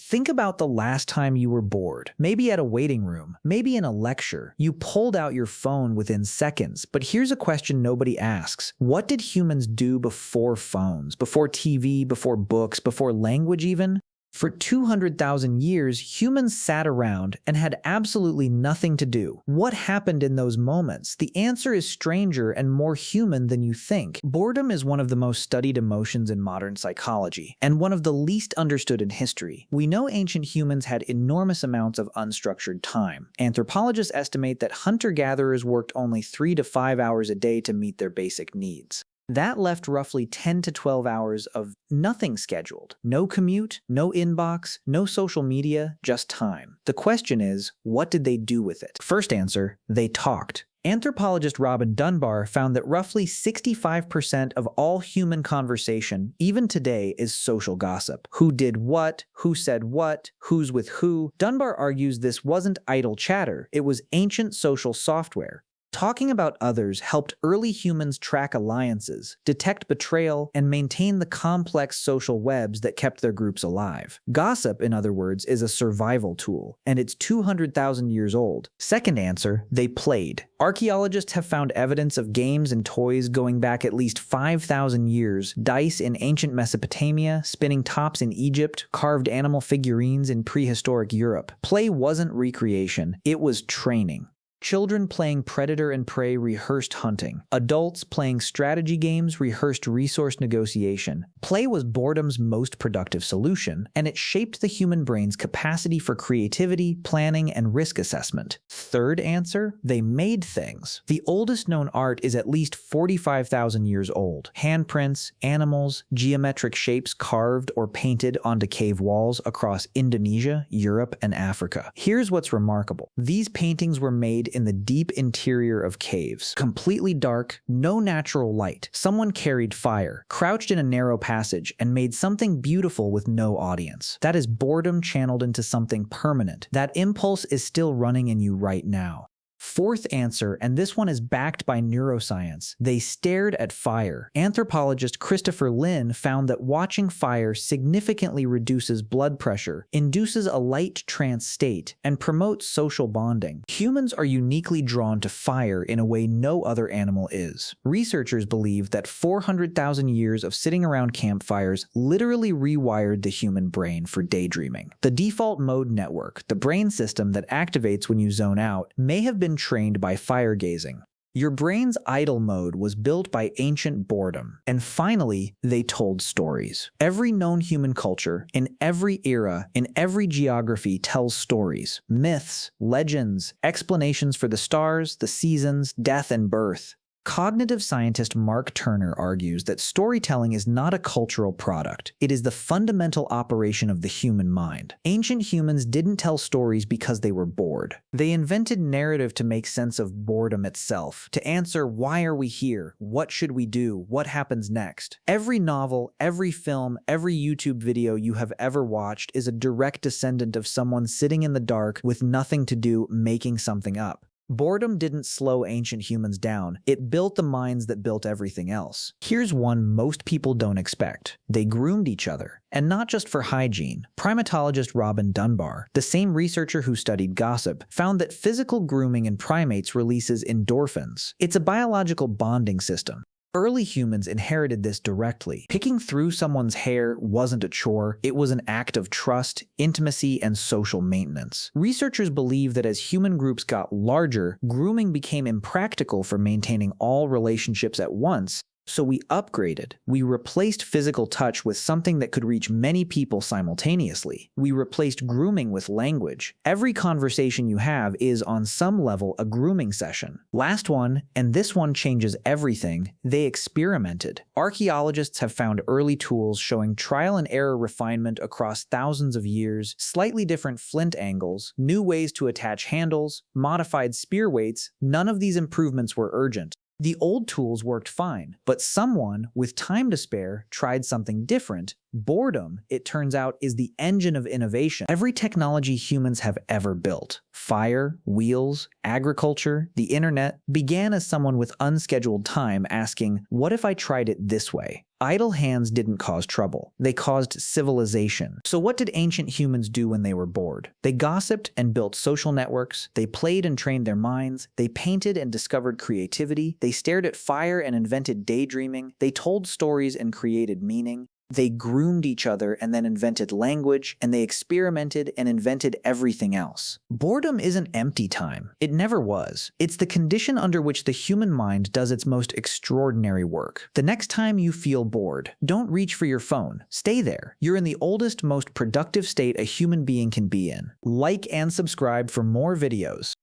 Think about the last time you were bored. Maybe at a waiting room, maybe in a lecture. You pulled out your phone within seconds. But here's a question nobody asks. What did humans do before phones, before TV, before books, before language even? For 200,000 years, humans sat around and had absolutely nothing to do. What happened in those moments? The answer is stranger and more human than you think. Boredom is one of the most studied emotions in modern psychology, and one of the least understood in history. We know ancient humans had enormous amounts of unstructured time. Anthropologists estimate that hunter-gatherers worked only 3 to 5 hours a day to meet their basic needs. That left roughly 10 to 12 hours of nothing scheduled. No commute, no inbox, no social media, just time. The question is, what did they do with it? First answer, they talked. Anthropologist Robin Dunbar found that roughly 65% of all human conversation, even today, is social gossip. Who did what, who said what, who's with who. Dunbar argues this wasn't idle chatter, it was ancient social software. Talking about others helped early humans track alliances, detect betrayal, and maintain the complex social webs that kept their groups alive. Gossip, in other words, is a survival tool, and it's 200,000 years old. Second answer, they played. Archaeologists have found evidence of games and toys going back at least 5,000 years, dice in ancient Mesopotamia, spinning tops in Egypt, carved animal figurines in prehistoric Europe. Play wasn't recreation, it was training. Children playing predator and prey rehearsed hunting. Adults playing strategy games rehearsed resource negotiation. Play was boredom's most productive solution, and it shaped the human brain's capacity for creativity, planning, and risk assessment. Third answer, they made things. The oldest known art is at least 45,000 years old. Handprints, animals, geometric shapes carved or painted onto cave walls across Indonesia, Europe, and Africa. Here's what's remarkable. These paintings were made in the deep interior of caves. Completely dark, no natural light. Someone carried fire, crouched in a narrow passage, and made something beautiful with no audience. That is boredom channeled into something permanent. That impulse is still running in you right now. Fourth answer, and this one is backed by neuroscience. They stared at fire. Anthropologist Christopher Lynn found that watching fire significantly reduces blood pressure, induces a light trance state, and promotes social bonding. Humans are uniquely drawn to fire in a way no other animal is. Researchers believe that 400,000 years of sitting around campfires literally rewired the human brain for daydreaming. The default mode network, the brain system that activates when you zone out, may have been trained by fire gazing. Your brain's idle mode was built by ancient boredom. And finally, they told stories. Every known human culture, in every era, in every geography, tells stories. Myths, legends, explanations for the stars, the seasons, death, and birth. Cognitive scientist Mark Turner argues that storytelling is not a cultural product. It is the fundamental operation of the human mind. Ancient humans didn't tell stories because they were bored. They invented narrative to make sense of boredom itself, to answer why are we here, what should we do, what happens next. Every novel, every film, every YouTube video you have ever watched is a direct descendant of someone sitting in the dark with nothing to do, making something up. Boredom didn't slow ancient humans down, it built the minds that built everything else. Here's one most people don't expect. They groomed each other. And not just for hygiene. Primatologist Robin Dunbar, the same researcher who studied gossip, found that physical grooming in primates releases endorphins. It's a biological bonding system. Early humans inherited this directly. Picking through someone's hair wasn't a chore, it was an act of trust, intimacy, and social maintenance. Researchers believe that as human groups got larger, grooming became impractical for maintaining all relationships at once, so we upgraded. We replaced physical touch with something that could reach many people simultaneously. We replaced grooming with language. Every conversation you have is, on some level, a grooming session. Last one, and this one changes everything, they experimented. Archaeologists have found early tools showing trial and error refinement across thousands of years, slightly different flint angles, new ways to attach handles, modified spear weights. None of these improvements were urgent. The old tools worked fine, but someone, with time to spare, tried something different, Boredom, it turns out, is the engine of innovation. Every technology humans have ever built, fire, wheels, agriculture, the internet, began as someone with unscheduled time asking, what if I tried it this way? Idle hands didn't cause trouble. They caused civilization. So what did ancient humans do when they were bored? They gossiped and built social networks. They played and trained their minds. They painted and discovered creativity. They stared at fire and invented daydreaming. They told stories and created meaning. They groomed each other and then invented language, and they experimented and invented everything else. Boredom isn't empty time. It never was. It's the condition under which the human mind does its most extraordinary work. The next time you feel bored, don't reach for your phone. Stay there. You're in the oldest, most productive state a human being can be in. Like and subscribe for more videos.